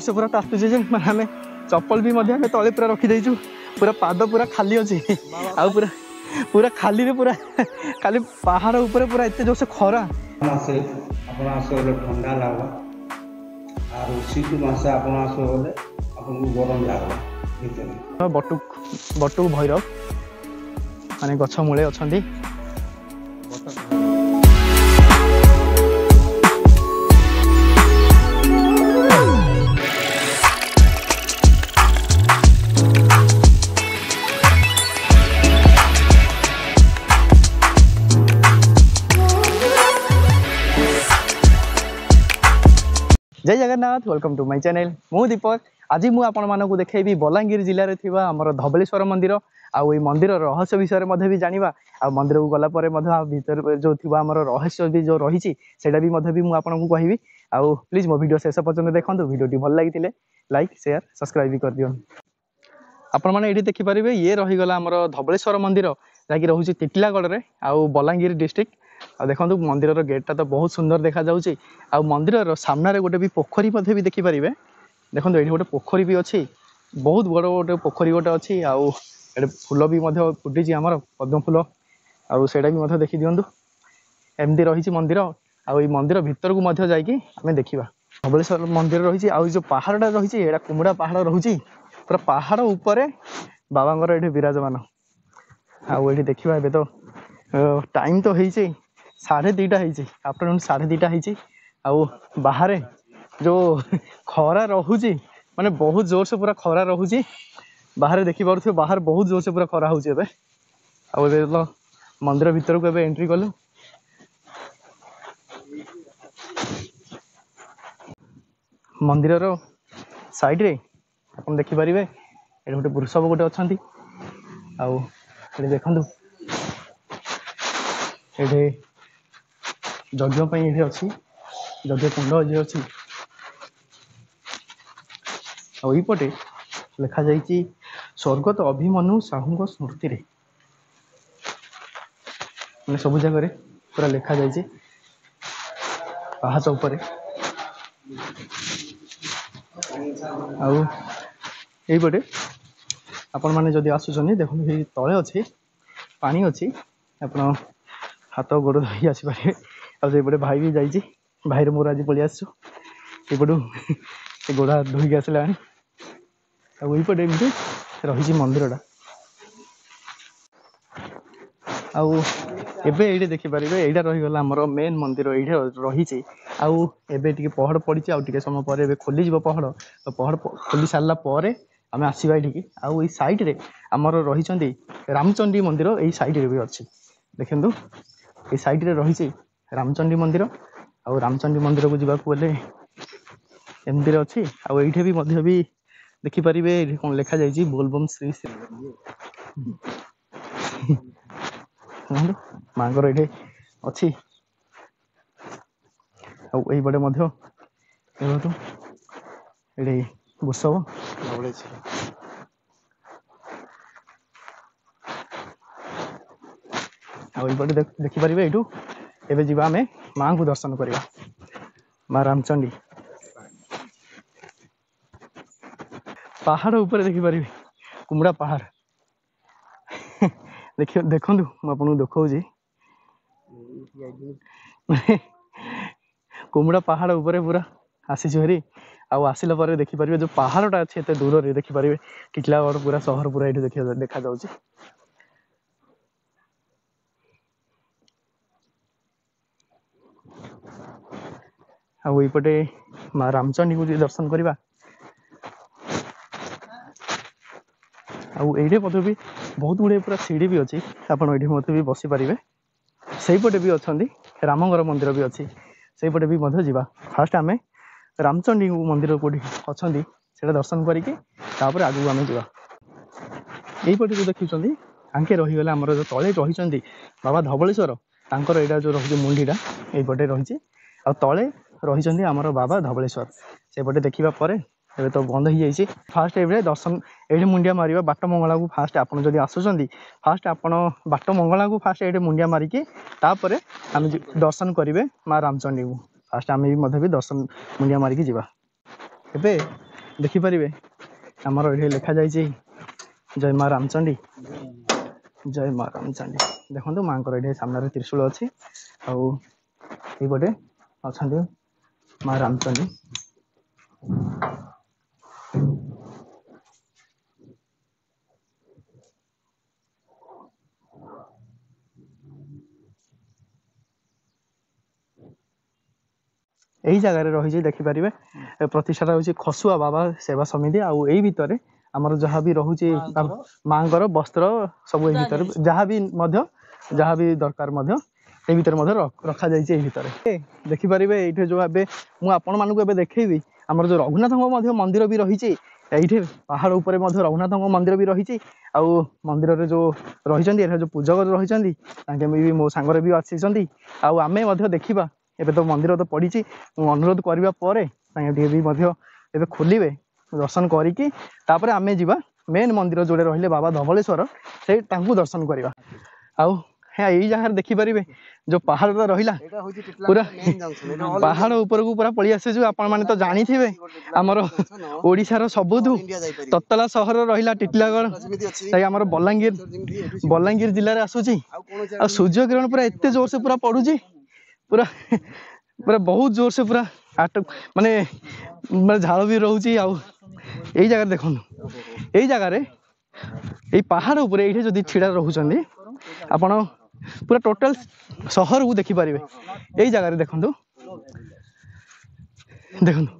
से पूरा तातुचे जे माने हमें चप्पल भी मध्य हमें तले पूरा रखी देइछु पूरा पाद पूरा खाली अछि आ पूरा पूरा खाली रे पूरा खाली पहाड़ ऊपर पूरा एते जोर से खरा मासे आपण आसो बोले ठंडा लागबा आरो शीत मासे आपण आसो बोले आपन गरम लागबा बुझले बटुक भैरव माने गछ मूले अछंती जय Jagannath welcome to my channel मु दीपक आज मु आपण मानकु देखैबी बलांगीर जिल्ला रे थिबा हमर धबलेश्वर मंदिर आउ ई मंदिर रहस्य विषय रे मध्ये भी जानिबा आ मंदिर को गला परे मध्ये भीतर जो थिबा हमर रहस्य भी जो रहिछि सेटा भी मध्ये भी मु आपनकु कहिबी आउ प्लीज मो वीडियो शेष पर्यंत देखंतु वीडियोटी भल लागिथिले लाइक शेयर सब्सक्राइब भी कर दियौ आपण माने एठी देखि परिबे ये रहि गला हमर धबलेश्वर मंदिर जाकी रहुछि तिटलागढ़ रे आउ बलांगीर डिस्ट्रिक्ट आ देखो मंदिर गेटा तो बहुत सुंदर देखा जाउछि आ मंदिर सामने रे गोटे भी पोखरी मध्ये भी देखि परिबे देखो एठी गोटे पोखरी भी अछि बहुत बड़ गोटे पोखरी गोटे अछि आ एटे फूल भी मध्ये फुटी छि हमर पद्म फूल आ सेटा भी मध्ये देखि दियंतु एमदी रहिछि मंदिर आ ई मंदिर भीतर को मध्ये जाई कि हमें देखिबा धबलेश्वर मंदिर रहिछि आ जो पहाड़टा रहिछि एटा कुमुडा पहाड़ रहुछि पूरा पहाड़ ऊपर बाबांगर एठी विराजमान आ एठी देखिबा एबे तो टाइम तो हेछि 2:30 आफ्टरनून 2:30 आउ बाहर जो खरा रहुछि माने बहुत जोर से पूरा खरा रहुछि बाहर देखि पारथि बाहर बहुत जोर से पूरा खरा होछि एबे आउ एबे तो मंदिर भीतर को एबे एंट्री करलु मंदिर रो साइड रे अपन देखि परिबे एटा गोटे पुरुषब गोटे अछंती आउ एटे देखंतु एटे यज्ञ ये अच्छी यज्ञ कुंड ये अच्छी आईपटे लिखा जाइए स्वर्गत अभिमन्यु साहू स्मृति रे मैंने सब जगह पूरा लिखा जाइए पाहाच उपर आईपटे आपण मैंने जदि आसुचनी देखो तले अच्छी पानी अच्छी आपण हाथ गोड़ धोई आसपारे आउटे भाई भी जाइए भाई मोर आज पलि आसपटू गोड़ हाथ धोईक आसला आईपटे एमती रही मंदिरटा आबे ये देखिपारे यहाँ रहीगला आमर मेन मंदिर ये रही आबे पहड़ पड़ी आउ समय पर खोली पहड़ तो पहड़ खोली सारा पर आम आसवा ये आई सैड्रे आमर रही रामचंडी मंदिर यही सैड्रे भी अच्छी देखु ये सैड्रे रही रामचंडी मंदिर आउ रामचंडी मंदिर को जावाक गले एमती अच्छी आईठे भी देखिपारे कौन लिखा जाइए बोलबम श्री मांगर ये अच्छी आईपटे ये वृषभ आईपटे देखिपारे यू एबे जीवा आमे मां को दर्शन करिया मां रामचंडी पहाड़ ऊपर देखिपारे कुमुड़ा पहाड़ देखियो देखंतु म आपन देखौजी कुमुड़ा पहाड़ ऊपर पूरा आसी छरी आसिला पर देखिपारे जो पहाड़टा अच्छे एते दूर रे देखिपारे टिटलागढ़ पूरा शहर पूरा ये देखा जाउची आईपटे मां रामचंडी को दर्शन करवा आईटे मत भी बहुत गुड़े पूरा सीढ़ी भी अच्छी आपड़ ये मत भी बसी पारे से पटे भी अच्छा रामंगर मंदिर भी अच्छी से पटे भी जा फास्ट आम रामचंडी मंदिर कौटी अच्छा से दर्शन करके आगू आम जा यहीपटे जो देखुं आंके रहीगला आमर जो तले रही बाबा धबलेश्वर तांकर एटा जो रही मुंडीटा यहीपटे रही तले रही आमर बाबा धबलेश्वर से पटे देखा पर एबे तो बंद हो जाइए फास्ट एबे दर्शन ये मुंडिया मारिबा बाट मंगला को फास्ट आपन जदि आसुचंदी फास्ट आपन बाट मंगला को फास्ट ये मुंडिया मारिकी तापर आम दर्शन करेंगे माँ रामचंडी को फास्ट आम भी दर्शन मुंडिया मारिकी जीवा एबे ଦେଖିପାରିବେ ଆମର ଏଠି ଲେଖାଯାଇଛି ଜୟ ମା ରାମଚଣ୍ଡୀ, ଜୟ ମା ରାମଚଣ୍ଡୀ। ଦେଖନ୍ତୁ ମାଙ୍କର ଏଠି ସାମ୍ନାରେ ତ୍ରିଶୂଳ ଅଛି, ଆଉ ଏଇପଟେ ଅଛନ୍ତି ମା ରାମଚଣ୍ଡୀ। এই ଜାଗାରେ ରହିଛି ଦେଖିପାରିବେ ପ୍ରତିଷ୍ଠାଟା ହେଉଛି ଖସୁଆ ବାବା ସେବା ସମିତି। ଆଉ ଏଇ ଭିତରେ ଆମର ଯାହା ବି ରହୁଛି ମାଙ୍କର ବସ୍ତ୍ର ସବୁ ଏଇ ଭିତରେ ଯାହା ବି ଦରକାର ମଧ୍ୟ ଏଇ ଭିତରେ ମଧ୍ୟ ରଖାଯାଇଛି। ଏଇ ଭିତରେ ଦେଖିପାରିବେ ଏଇଠି ଯୋଉ ଏବେ ମୁଁ ଆପଣମାନଙ୍କୁ ଏବେ ଦେଖେଇବି ଆମର ଯୋଉ ରଘୁନାଥଙ୍କ ମଧ୍ୟ ମନ୍ଦିର ବି ରହିଛି। ଏଇଠି ପାହାଡ଼ ଉପରେ ମଧ୍ୟ ରଘୁନାଥଙ୍କ ମନ୍ଦିର ବି ରହିଛି। ଆଉ ମନ୍ଦିରରେ ଯୋଉ ରହିଛନ୍ତି ଏଠାରେ ଯୋଉ ପୂଜକ ରହିଛନ୍ତି ତାଙ୍କେ ବି ମୋ ସାଙ୍ଗରେ ବି ଆସିଛନ୍ତି। ଆଉ ଆମେ ମଧ୍ୟ ଦେଖିବା, ଏବେ ତ ମନ୍ଦିର ତ ପଡ଼ିଛି, ମୁଁ ଅନୁରୋଧ କରିବା ପରେ ତାଙ୍କେ ଟିକେ ବି ମଧ୍ୟ ଏବେ ଖୋଲିବେ, ଦର୍ଶନ କରିକି ତାପରେ ଆମେ ଯିବା ମେନ୍ ମନ୍ଦିର ଯୋଉଟା ରହିଲେ ବାବା ଧବଳେଶ୍ୱର, ସେଇ ତାଙ୍କୁ ଦର୍ଶନ କରିବା। ଆଉ ଏଇ ଜାଗାରେ ଦେଖିପାରିବେ ଯୋଉ ପାହାଡ଼ଟା ରହିଲା ପୁରା ପାହାଡ଼ ଉପରକୁ ପୁରା ପଳେଇ ଆସିଛୁ। ଆପଣମାନେ ତ ଜାଣିଥିବେ ଆମର ଓଡ଼ିଶାର ସବୁଠୁ ତତଲା ସହର ରହିଲା ଟିଟିଲାଗଡ଼, ସେଇ ଆମର ବଲାଙ୍ଗୀର ଜିଲ୍ଲାରେ ଆସୁଛି। ଆଉ ସୂର୍ଯ୍ୟ କିରଣ ପୁରା ଏତେ ଜୋରସେ ପୁରା ପଡୁଛି, ପୁରା ପୁରା ବହୁତ ଜୋରସେ ପୁରା ମାନେ ଝାଳ ବି ରହୁଛି। ଆଉ ଏଇ ଜାଗାରେ ଦେଖନ୍ତୁ, ଏଇ ଜାଗାରେ ଏଇ ପାହାଡ଼ ଉପରେ ଏଇଠି ଯଦି ଛିଡ଼ା ରହୁଛନ୍ତି ଆପଣ ପୁରା ଟୋଟାଲ ସହରକୁ ଦେଖିପାରିବେ। ଏଇ ଜାଗାରେ ଦେଖନ୍ତୁ ଦେଖନ୍ତୁ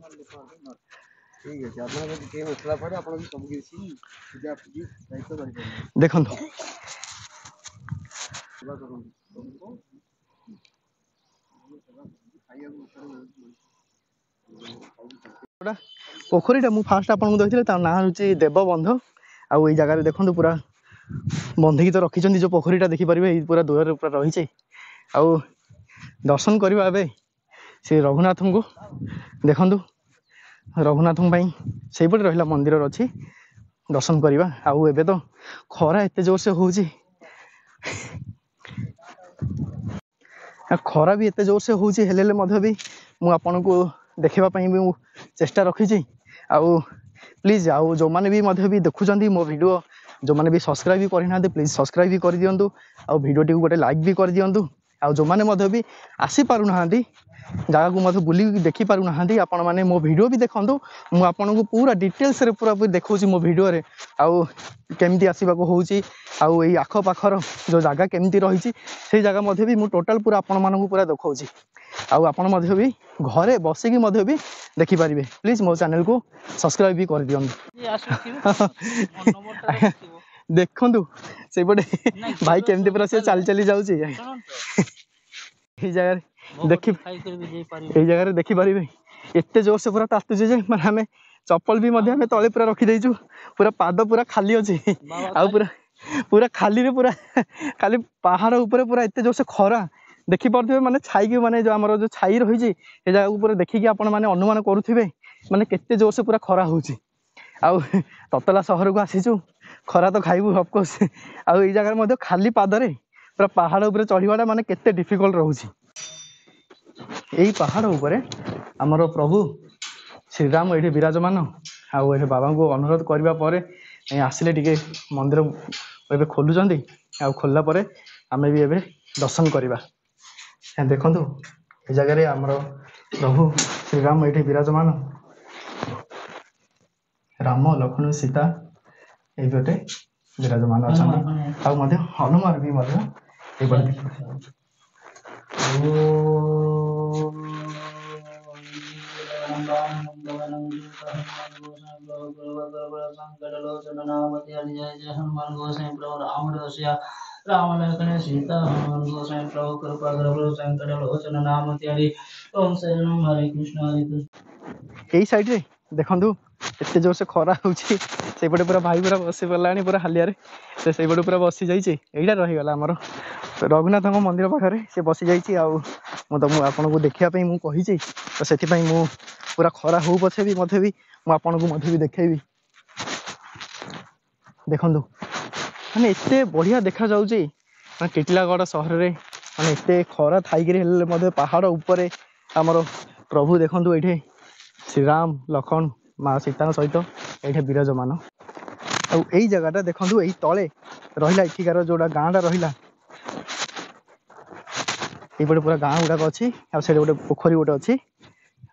ଦେଖନ୍ତୁ ପୋଖରୀଟା ମୁଁ ଫାଷ୍ଟ ଆପଣଙ୍କୁ ଦେଖିଥିଲି, ତା ନାଁ ହେଉଛି ଦେବବନ୍ଧ। ଆଉ ଏଇ ଜାଗାରେ ଦେଖନ୍ତୁ ପୁରା ବନ୍ଧିକି ତ ରଖିଛନ୍ତି ଯୋଉ ପୋଖରୀଟା ଦେଖିପାରିବେ, ଏଇ ପୁରା ଦୂରରେ ପୁରା ରହିଛି। ଆଉ ଦର୍ଶନ କରିବା ଏବେ ସେ ରଘୁନାଥଙ୍କୁ ଦେଖନ୍ତୁ, ରଘୁନାଥଙ୍କ ପାଇଁ ସେଇପଟେ ରହିଲା ମନ୍ଦିର ଅଛି, ଦର୍ଶନ କରିବା। ଆଉ ଏବେ ତ ଖରା ଏତେ ଜୋରସେ ହଉଛି, ଖରା ବି ଏତେ ଜୋରସେ ହଉଛି, ହେଲେ ମଧ୍ୟ ବି ମୁଁ ଆପଣଙ୍କୁ ଦେଖିବା ପାଇଁ ବି ମୁଁ ଚେଷ୍ଟା ରଖିଛି। ଆଉ ପ୍ଲିଜ୍ ଆଉ ଯେଉଁମାନେ ବି ମଧ୍ୟ ବି ଦେଖୁଛନ୍ତି ମୋ ଭିଡ଼ିଓ, ଯେଉଁମାନେ ବି ସବସ୍କ୍ରାଇବ୍ ବି କରିନାହାନ୍ତି ପ୍ଲିଜ୍ ସବସ୍କ୍ରାଇବ୍ ବି କରିଦିଅନ୍ତୁ। ଆଉ ଭିଡ଼ିଓଟିକୁ ଗୋଟେ ଲାଇକ୍ ବି କରିଦିଅନ୍ତୁ। ଆଉ ଯେଉଁମାନେ ମଧ୍ୟ ବି ଆସିପାରୁନାହାନ୍ତି ଜାଗାକୁ ମଧ୍ୟ ବୁଲିକି ଦେଖିପାରୁନାହାନ୍ତି, ଆପଣମାନେ ମୋ ଭିଡ଼ିଓ ବି ଦେଖନ୍ତୁ। ମୁଁ ଆପଣଙ୍କୁ ପୁରା ଡିଟେଲ୍ସରେ ପୁରା ଦେଖାଉଛି ମୋ ଭିଡ଼ିଓରେ, ଆଉ କେମିତି ଆସିବାକୁ ହେଉଛି, ଆଉ ଏଇ ଆଖପାଖର ଯେଉଁ ଜାଗା କେମିତି ରହିଛି ସେଇ ଜାଗା ମଧ୍ୟ ବି ମୁଁ ଟୋଟାଲ୍ ପୁରା ଆପଣମାନଙ୍କୁ ପୁରା ଦେଖାଉଛି। ଆଉ ଆପଣ ମଧ୍ୟ ବି ଘରେ ବସିକି ମଧ୍ୟ ବି ଦେଖିପାରିବେ। ପ୍ଲିଜ୍ ମୋ ଚ୍ୟାନେଲକୁ ସବସ୍କ୍ରାଇବ୍ ବି କରିଦିଅନ୍ତୁ। ଦେଖନ୍ତୁ ସେଇପଟେ ଭାଇ କେମିତି ପୁରା ସେ ଚାଲି ଚାଲି ଯାଉଛି। ଏଇ ଜାଗାରେ ଦେଖିପାରିବେ ଏତେ ଜୋରସେ ପୁରା ତାତୁଛି ଯେ ମାନେ ଆମେ ଚପଲ ବି ମଧ୍ୟ ଆମେ ତଳେ ପୁରା ରଖିଦେଇଛୁ, ପୁରା ପାଦ ପୁରା ଖାଲି ଅଛି। ଆଉ ପୁରା ଖାଲିରେ ପୁରା ଖାଲି ପାହାଡ଼ ଉପରେ ପୁରା ଏତେ ଜୋରସେ ଖରା ଦେଖିପାରୁଥିବେ, ମାନେ ଛାଇକି ମାନେ ଯୋଉ ଆମର ଯୋଉ ଛାଇ ରହିଛି ସେ ଜାଗାକୁ ପୁରା ଦେଖିକି ଆପଣ ମାନେ ଅନୁମାନ କରୁଥିବେ ମାନେ କେତେ ଜୋରସେ ପୁରା ଖରା ହଉଛି। ଆଉ ତତଲା ସହରକୁ ଆସିଛୁ, ଖରା ତ ଖାଇବୁ ଅଫକୋର୍ସ। ଆଉ ଏଇ ଜାଗାରେ ମଧ୍ୟ ଖାଲି ପାଦରେ ପୁରା ପାହାଡ଼ ଉପରେ ଚଢ଼ିବାଟା ମାନେ କେତେ ଡିଫିକଲ୍ଟ ରହୁଛି। ଏଇ ପାହାଡ଼ ଉପରେ ଆମର ପ୍ରଭୁ ଶ୍ରୀରାମ ଏଇଠି ବିରାଜମାନ। ଆଉ ଏଠି ବାବାଙ୍କୁ ଅନୁରୋଧ କରିବା ପରେ ଆସିଲେ ଟିକେ ମନ୍ଦିର ଏବେ ଖୋଲୁଛନ୍ତି, ଆଉ ଖୋଲିଲା ପରେ ଆମେ ବି ଏବେ ଦର୍ଶନ କରିବା। ଦେଖନ୍ତୁ ଏ ଜାଗାରେ ଆମର ପ୍ରଭୁ ଶ୍ରୀରାମ ଏଇଠି ବିରାଜମାନ, ରାମ ଲକ୍ଷ୍ମଣ ସୀତା ଏଇପଟେ ବିରାଜମାନ ଅଛନ୍ତି। ଆଉ ମଧ୍ୟ ହନୁମାନ ବି ମଧ୍ୟ ଏଇପଟେ राम लखन सीता हनुमान गोसाई प्रभु कृपा करो संकट लोचन नाम त्यारी ओम शरणम हरे कृष्ण हरे कृष्ण। ଏଇ ସାଇଡରେ ଦେଖନ୍ତୁ ଏତେ ଜୋରସେ ଖରା ହଉଛି, ସେଇପଟେ ପୁରା ଭାଇ ପୁରା ବସି ପାରିଲାଣି ପୁରା ହାଲିଆରେ, ସେ ସେଇପଟେ ପୁରା ବସି ଯାଇଛି। ଏଇଟା ରହିଗଲା ଆମର ରଘୁନାଥଙ୍କ ମନ୍ଦିର ପାଖରେ ସେ ବସି ଯାଇଛି। ଆଉ ମୁଁ ଆପଣଙ୍କୁ ଦେଖିବା ପାଇଁ ମୁଁ କହିଛି, ତ ସେଥିପାଇଁ ମୁଁ ପୁରା ଖରା ହଉ ପଛେ ବି ମଧ୍ୟ ବି ମୁଁ ଆପଣଙ୍କୁ ମଧ୍ୟ ବି ଦେଖେଇବି। ଦେଖନ୍ତୁ ମାନେ ଏତେ ବଢ଼ିଆ ଦେଖାଯାଉଛି, ମାନେ ଟିଟିଲାଗଡ଼ ସହରରେ ମାନେ ଏତେ ଖରା ଥାଇକିରି ହେଲେ ମଧ୍ୟ ପାହାଡ଼ ଉପରେ ଆମର ପ୍ରଭୁ ଦେଖନ୍ତୁ ଏଇଠି ଶ୍ରୀରାମ ଲକ୍ଷ୍ମଣ माँ सीता सहित ये विराजमान ଆଉ ଏଇ ଜାଗାଟା ଦେଖନ୍ତୁ ଏଇ ତଳେ ରହିଲା ଏଠିକାର ଯୋଉଟା ଗାଁଟା ରହିଲା ଏଇପଟେ ପୁରା ଗାଁ ଗୁଡ଼ାକ ଅଛି ଆଉ ସେଇଠି ଗୋଟେ ପୋଖରୀ ଗୋଟେ ଅଛି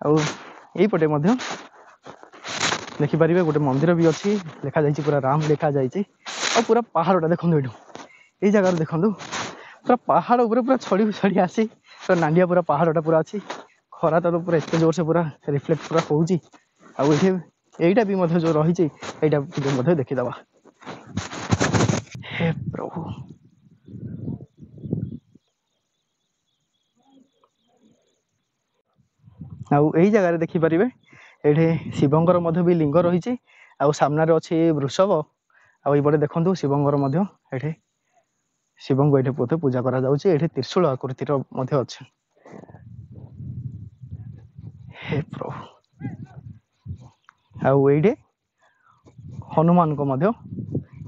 ଆଉ ଏଇପଟେ ମଧ୍ୟ ଦେଖିପାରିବେ ଗୋଟେ ମନ୍ଦିର ବି ଅଛି ଲେଖାଯାଇଛି ପୁରା ରାମ ଲେଖାଯାଇଛି ଆଉ ପୁରା ପାହାଡ଼ଟା ଦେଖନ୍ତୁ ଏଇଠୁ ଏଇ ଜାଗାରେ ଦେଖନ୍ତୁ ପୁରା ପାହାଡ଼ ଉପରେ ପୁରା ଛଡ଼ି ଛଡ଼ି ଆସି ପୁରା ନାଣ୍ଡିଆ ପୁରା ପାହାଡ଼ଟା ପୁରା ଅଛି ଖରା ତ ପୁରା ଏତେ ଜୋରସେ ପୁରା ରିଫ୍ଲେକ୍ଟ ପୁରା ହେଉଛି ଆଉ ଏଠି ଏଇଟା ବି ମଧ୍ୟ ଯୋଉ ରହିଛି ଏଇଟା ଟିକେ ମଧ୍ୟ ଦେଖିଦେବା हे प्रभु ଆଉ ଏଇ ଜାଗାରେ ଦେଖିପାରିବେ ଏଠି ଶିବଙ୍କର ମଧ୍ୟ ବି ଲିଙ୍ଗ ରହିଛି ଆଉ ସାମ୍ନାରେ ଅଛି ବୃଷଭ ଆଉ ଏଇପଟେ ଦେଖନ୍ତୁ ଶିବଙ୍କର ମଧ୍ୟ ଏଠି ଶିବଙ୍କୁ ଏଠି ବୋଧେ ପୂଜା କରାଯାଉଛି ଏଠି ତ୍ରିଶୂଳ ଆକୃତିର ମଧ୍ୟ ଅଛି हे प्रभु ଆଉ ଏଇଠି ହନୁମାନଙ୍କ ମଧ୍ୟ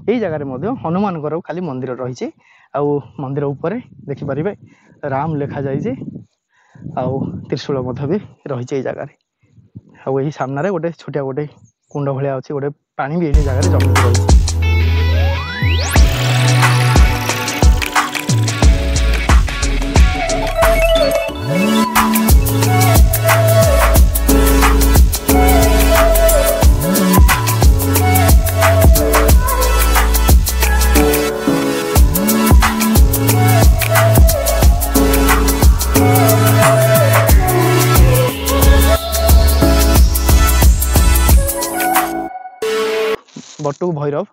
ଏଇ ଜାଗାରେ ମଧ୍ୟ ହନୁମାନଙ୍କର ଖାଲି ମନ୍ଦିର ରହିଛି ଆଉ ମନ୍ଦିର ଉପରେ ଦେଖିପାରିବେ ରାମ ଲେଖାଯାଇଛି ଆଉ ତ୍ରିଶୂଳ ମଧ୍ୟ ବି ରହିଛି ଏଇ ଜାଗାରେ ଆଉ ଏଇ ସାମ୍ନାରେ ଗୋଟେ ଛୋଟିଆ ଗୋଟେ କୁଣ୍ଡ ଭଳିଆ ଅଛି ଗୋଟେ ପାଣି ବି ଏଇ ଜାଗାରେ ଜମିକି ରହିଛି बटुक भैरव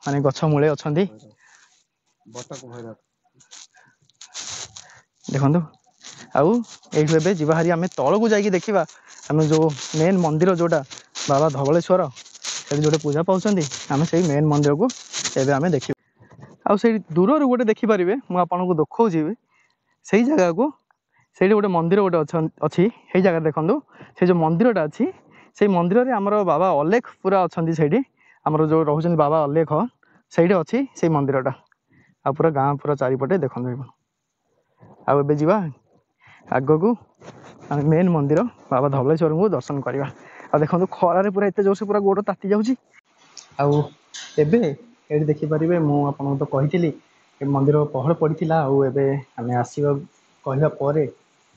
माने गछ मूले अच्छा देखु आउ ये जीवाहारी आम तौक जाकि देखा आम जो मेन मंदिर जोटा बाबा धवलेश्वर से जो पूजा पाँच आम से मेन मंदिर को एवं आम देखा आई दूर गोटे देखिपारे मुझे देखी से जगह को से गोटे मंदिर गोटे अच्छी जगह देखो से जो मंदिरटा अच्छी से मंदिर में आमर बाबा अलेख पूरा अच्छा से आमर जो रोच बाबा अलेख से अच्छी से मंदिरटा आ पूरा गाँ पूरा चारिपटे देखो आउ जा आग को मेन मंदिर बाबा धवलेश्वर को दर्शन करवा आ देखो खरारे पूरा एत जोर से पूरा गोड़ ताती जाऊँगी आउ एबे ये देखिपारे मुझे तो कही मंदिर पहल पड़ी आउ एबे आम आसवा कहवापर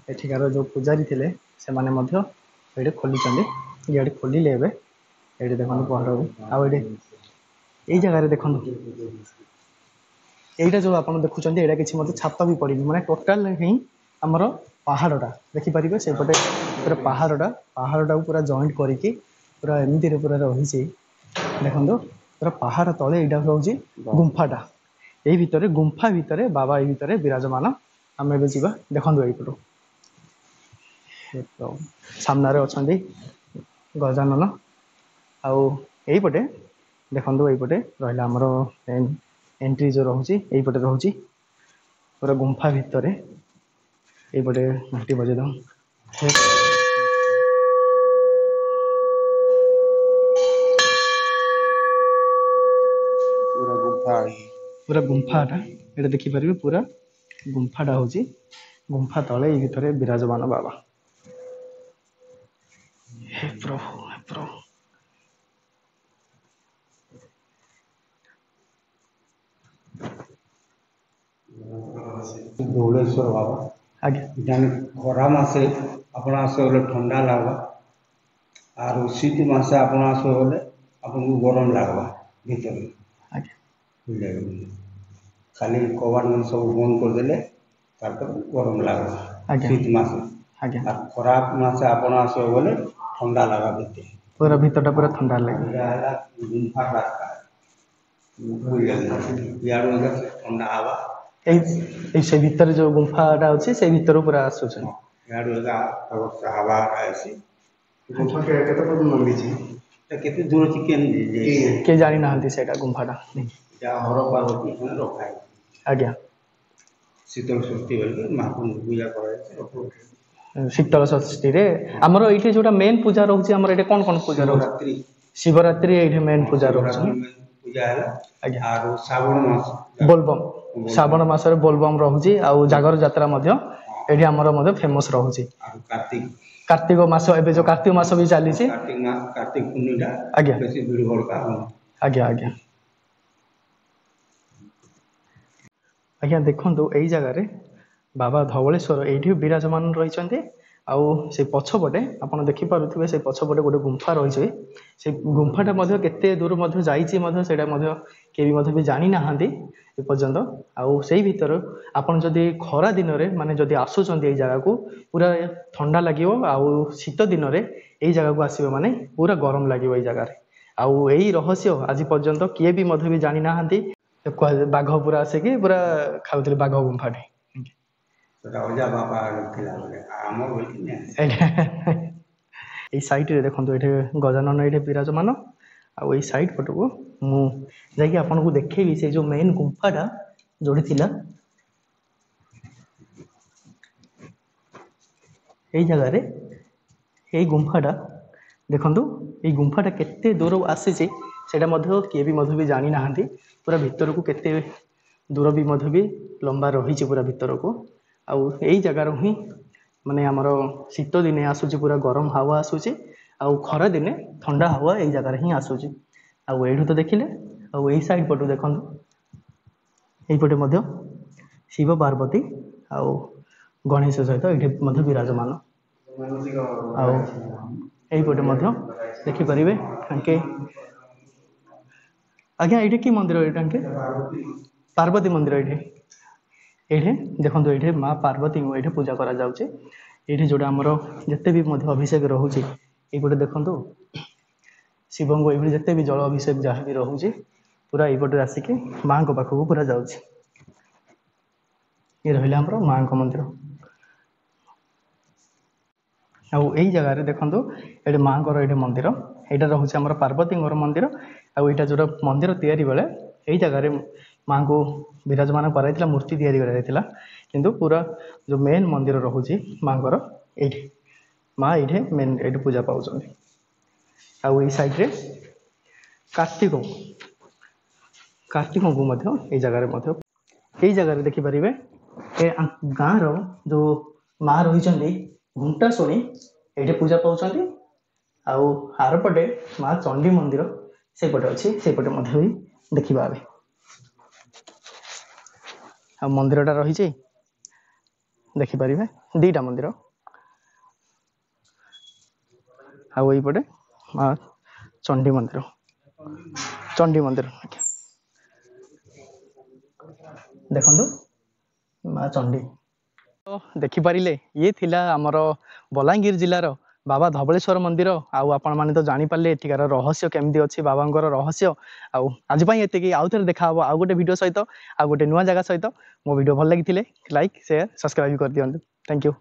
एठिकार जो पूजारी थे से ये खोली ये खोलिले ये देखो पहर आउ ये जगार देखो यहीटा जो आप देखुं यहाँ किसी मतलब छात भी पड़ी मैंने टोटाल ही आमर पहाड़टा देखिपारे से पटे पूरा पहाड़टा को पूरा जॉइंट करके पूरा एमती पूरा रही देखो पूरा पहाड़ तले यहाँ हूँ गुंफाटा यही भितर गुंफा भितर बाबा ये भितर विराजमान आम ए जा देखो यहीपटू सामने अच्छा गजानन आउ यहीपटे देखो यहीपटे रहा आमर एंट्री जो रोचे यहीपटे रोचे पूरा गुंफा भितर यहीपटे घंटी बजे दो पूरा गुंफाटा ये देखिपारे पूरा गुंफाटा हूँ गुंफा तले ये भितर विराजमान बाबा हे प्रभु हे प्रभु धवलेश्वर बाबा आगे खरा मसे आपण आसगले ठंडा लगवा और शीत मसे आपण आसगले आपन को गरम लगवा भीतर आगे खाली कबाड़ मन सब बंद कर देले गरम लगवा शीत मसे आगे और खरा मसे आपण आसगले ठंडा लगा भीतर पूरा भीतरटा पूरा ठंडा लगे गुंफा रास्ता ठंडा हवा से भीतर जो गुंफाटा अच्छी से भीतर पूरा आसुच हवा केते दूर के जानी ना गुंफाटा हर पार्वती रखा आज्ञा शीतल षष्ठी महाप्रभु पूजा कर शीतल षष्ठी रे आमर ये जो मेन पूजा रोचे आमर ये कौन कौन पूजा रोचे शिवरात्रि ये मेन पूजा रोचे पूजा है श्रावण मास बोलबम श्रावण मास बोलबम रोचे आउ जागर यात्रा ଏଠି ଆମର ମଧ୍ୟ ଫେମସ୍ ରହୁଛି। ଆଉ କାର୍ତ୍ତିକ ମାସ ଏବେ ଯୋଉ କାର୍ତ୍ତିକ ମାସ ବି ଚାଲିଛି, କାର୍ତ୍ତିକ ପୂର୍ଣ୍ଣିଟା ଆଜ୍ଞା ବେଶୀ ଭିଡ଼ ଭଡ଼କା ହବ। ଆଜ୍ଞା ଆଜ୍ଞା ଆଜ୍ଞା ଦେଖନ୍ତୁ ଏଇ ଜାଗାରେ ବାବା ଧବଳେଶ୍ୱର ଏଇଠି ବିରାଜମାନ ରହିଛନ୍ତି। ଆଉ ସେ ପଛପଟେ ଆପଣ ଦେଖିପାରୁଥିବେ ସେ ପଛପଟେ ଗୋଟେ ଗୁମ୍ଫା ରହିଛି। ସେ ଗୁମ୍ଫାଟା ମଧ୍ୟ କେତେ ଦୂର ମଧ୍ୟ ଯାଇଛି ମଧ୍ୟ ସେଇଟା ମଧ୍ୟ କେହି ମଧ୍ୟ ବି ଜାଣିନାହାନ୍ତି ଏପର୍ଯ୍ୟନ୍ତ। ଆଉ ସେଇ ଭିତରୁ ଆପଣ ଯଦି ଖରା ଦିନରେ ମାନେ ଯଦି ଆସୁଛନ୍ତି ଏଇ ଜାଗାକୁ ପୁରା ଥଣ୍ଡା ଲାଗିବ, ଆଉ ଶୀତ ଦିନରେ ଏଇ ଜାଗାକୁ ଆସିବ ମାନେ ପୁରା ଗରମ ଲାଗିବ ଏଇ ଜାଗାରେ। ଆଉ ଏଇ ରହସ୍ୟ ଆଜି ପର୍ଯ୍ୟନ୍ତ କିଏ ବି ମଧ୍ୟ ବି ଜାଣିନାହାନ୍ତି। ବାଘ ପୁରା ଆସିକି ପୁରା ଖାଉଥିଲେ ବାଘ ଗୁମ୍ଫାଟେ। ସେଟା ଅଜା ବାପା ଥିଲା ବେଳେ ଆମ ବେଳକି ନାହିଁ। ଏଇ ସାଇଟରେ ଦେଖନ୍ତୁ ଏଠି ଗଜାନନ ଏଠି ବିରାଜମାନ। ଆଉ ଏଇ ସାଇଡ୍ ପଟକୁ ମୁଁ ଯାଇକି ଆପଣଙ୍କୁ ଦେଖେଇବି ସେ ଯୋଉ ମେନ୍ ଗୁମ୍ଫାଟା ଯୋଉଠି ଥିଲା। ଏଇ ଜାଗାରେ ଏଇ ଗୁମ୍ଫାଟା ଦେଖନ୍ତୁ, ଏଇ ଗୁମ୍ଫାଟା କେତେ ଦୂର ଆସିଛି ସେଇଟା ମଧ୍ୟ କିଏ ବି ମଧ୍ୟ ବି ଜାଣିନାହାନ୍ତି। ପୁରା ଭିତରକୁ କେତେ ଦୂର ବି ମଧ୍ୟ ବି ଲମ୍ବା ରହିଛି ପୁରା ଭିତରକୁ। ଆଉ ଏଇ ଜାଗାରୁ ହିଁ ମାନେ ଆମର ଶୀତ ଦିନେ ଆସୁଛି ପୁରା ଗରମ ହାୱା ଆସୁଛି, ଆଉ ଖରା ଦିନେ ଥଣ୍ଡା ହାୱା ଏଇ ଜାଗାରେ ହିଁ ଆସୁଛି। ଆଉ ଏଇଠୁ ତ ଦେଖିଲେ, ଆଉ ଏଇ ସାଇଡ୍ ପଟୁ ଦେଖନ୍ତୁ ଏଇପଟେ ମଧ୍ୟ ଶିବ ପାର୍ବତୀ ଆଉ ଗଣେଶ ସହିତ ଏଇଠି ମଧ୍ୟ ବିରାଜମାନ। ଆଉ ଏଇପଟେ ମଧ୍ୟ ଦେଖିପାରିବେ ତାଙ୍କେ। ଆଜ୍ଞା ଏଇଠି କି ମନ୍ଦିର ଏଇଟା ପାର୍ବତୀ ମନ୍ଦିର ଏଇଠି। ଏଇଠି ଦେଖନ୍ତୁ ଏଇଠି ମା ପାର୍ବତୀଙ୍କୁ ଏଇଠି ପୂଜା କରାଯାଉଛି। ଏଇଠି ଯୋଉଟା ଆମର ଯେତେ ବି ମଧ୍ୟ ଅଭିଷେକ ରହୁଛି ଏଇପଟେ ଦେଖନ୍ତୁ ଶିବଙ୍କୁ ଏଇଭଳି ଯେତେ ବି ଜଳ ଅଭିଷେକ ଯାହା ବି ରହୁଛି ପୁରା ଏଇପଟେ ଆସିକି ମାଙ୍କ ପାଖକୁ ପୁରା ଯାଉଛି। ଇଏ ରହିଲା ଆମର ମାଙ୍କ ମନ୍ଦିର। ଆଉ ଏଇ ଜାଗାରେ ଦେଖନ୍ତୁ ଏଠି ମାଙ୍କର ଏଇଠି ମନ୍ଦିର, ଏଇଟା ରହୁଛି ଆମର ପାର୍ବତୀଙ୍କର ମନ୍ଦିର। ଆଉ ଏଇଟା ଯୋଉଟା ମନ୍ଦିର ତିଆରି ବେଳେ ଏଇ ଜାଗାରେ ମାଙ୍କୁ ବିରାଜମାନ କରାଯାଇଥିଲା, ମୂର୍ତ୍ତି ତିଆରି କରାଯାଇଥିଲା। କିନ୍ତୁ ପୁରା ଯୋଉ ମେନ୍ ମନ୍ଦିର ରହୁଛି ମାଙ୍କର ଏଇଠି, ମା ଏଇଠି ମେନ୍ ଏଇଠି ପୂଜା ପାଉଛନ୍ତି। ଆଉ ଏଇ ସାଇଡ୍ରେ କାର୍ତ୍ତିକଙ୍କୁ ମଧ୍ୟ ଏଇ ଜାଗାରେ ମଧ୍ୟ ଏଇ ଜାଗାରେ ଦେଖିପାରିବେ ଏ ଗାଁର ଯୋଉ ମା ରହିଛନ୍ତି ଘଣ୍ଟା ଶୁଣି ଏଇଠି ପୂଜା ପାଉଛନ୍ତି। ଆଉ ଆରପଟେ ମା ଚଣ୍ଡୀ ମନ୍ଦିର ସେପଟେ ଅଛି, ସେପଟେ ମଧ୍ୟ ବି ଦେଖିବା ଆମେ। ଆଉ ମନ୍ଦିରଟା ରହିଛି ଦେଖିପାରିବେ ଦିଟା ମନ୍ଦିର। ଆଉ ଏଇପଟେ ମା ଚଣ୍ଡୀ ମନ୍ଦିର ଆଜ୍ଞା ଦେଖନ୍ତୁ ମା ଚଣ୍ଡୀ। ଦେଖିପାରିଲେ ଇଏ ଥିଲା ଆମର ବଲାଙ୍ଗୀର ଜିଲ୍ଲାର ବାବା ଧବଳେଶ୍ୱର ମନ୍ଦିର। ଆଉ ଆପଣମାନେ ତ ଜାଣିପାରିଲେ ଏଠିକାର ରହସ୍ୟ କେମିତି ଅଛି, ବାବାଙ୍କର ରହସ୍ୟ। ଆଉ ଆଜି ପାଇଁ ଏତିକି, ଆଉ ଥରେ ଦେଖାହବ ଆଉ ଗୋଟେ ଭିଡ଼ିଓ ସହିତ, ଆଉ ଗୋଟେ ନୂଆ ଜାଗା ସହିତ। ମୋ ଭିଡ଼ିଓ ଭଲ ଲାଗିଥିଲେ ଲାଇକ୍, ସେୟାର, ସବସ୍କ୍ରାଇବ୍ କରିଦିଅନ୍ତୁ। Thank you.